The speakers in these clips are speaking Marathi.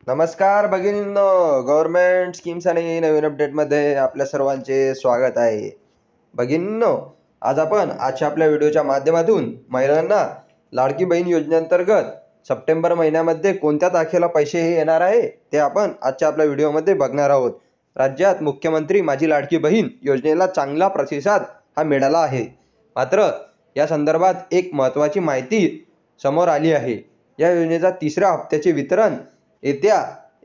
नमस्कार भगिनींनो, गव्हर्नमेंट स्कीम्स आणि नवीन अपडेटमध्ये आपल्या सर्वांचे स्वागत आहे. भगिनींनो, आज आपण आजच्या आपल्या व्हिडिओच्या माध्यमातून महिलांना लाडकी बहीण योजनेअंतर्गत सप्टेंबर महिन्यामध्ये कोणत्या तारखेला पैसे हे येणार आहे ते आपण आजच्या आपल्या व्हिडिओमध्ये बघणार आहोत. राज्यात मुख्यमंत्री माझी लाडकी बहीण योजनेला चांगला प्रतिसाद हा मिळाला आहे. मात्र या संदर्भात एक महत्त्वाची माहिती समोर आली आहे. या योजनेचा तिसऱ्या हप्त्याचे वितरण येत्या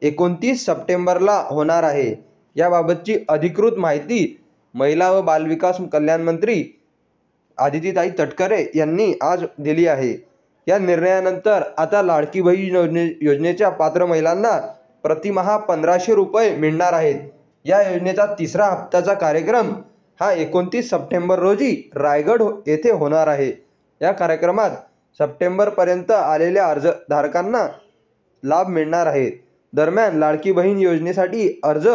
29 सप्टेंबरला होणार आहे. याबाबतची अधिकृत माहिती महिला व बालविकास कल्याण मंत्री आदितीताई तटकरे यांनी आज दिली आहे. या निर्णयानंतर आता लाडकी बहीण योजनेच्या पात्र महिलांना प्रतिमाह 1500 रुपये मिळणार आहेत. या योजनेचा तिसरा हप्त्याचा कार्यक्रम हा 29 सप्टेंबर रोजी रायगड येथे होणार आहे. या कार्यक्रमात सप्टेंबरपर्यंत आलेल्या अर्जधारकांना लाभ मिळणार आहे. दरम्यान लाडकी बहीण योजनेसाठी अर्ज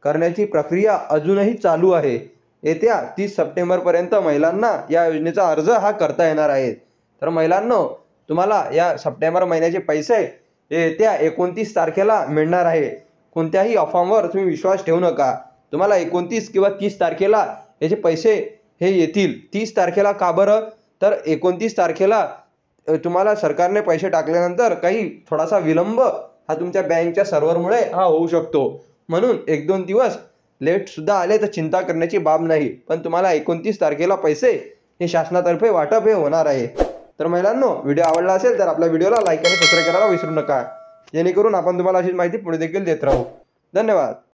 करण्याची प्रक्रिया अजूनही चालू आहे. येत्या 30 सप्टेंबरपर्यंत महिलांना या योजनेचा अर्ज हा करता येणार आहे. तर महिलांनो, तुम्हाला या सप्टेंबर महिन्याचे पैसे येत्या 29 तारखेला मिळणार आहे. कोणत्याही अफवांवर तुम्ही विश्वास ठेवू नका. तुम्हाला 29 किंवा 30 तारखेला याचे पैसे हे येतील. 30 तारखेला का बरं? तर 29 तारखेला तुम्हाला सरकारने पैसे टाकल्यानंतर काही थोडासा विलंब हा तुमच्या बँकच्या सर्व्हरमुळे हा होऊ शकतो. म्हणून 1-2 दिवस लेट सुद्धा आले तर चिंता करण्याची बाब नाही. पण तुम्हाला 29 तारखेला पैसे हे शासनातर्फे वाटप हे होणार आहे. तर महिलांनो, व्हिडिओ आवडला असेल तर आपल्या व्हिडिओला लाईक आणि सबस्क्राईब करायला विसरू नका, जेणेकरून आपण तुम्हाला अशीच माहिती पुढे देखील देत राहू. धन्यवाद.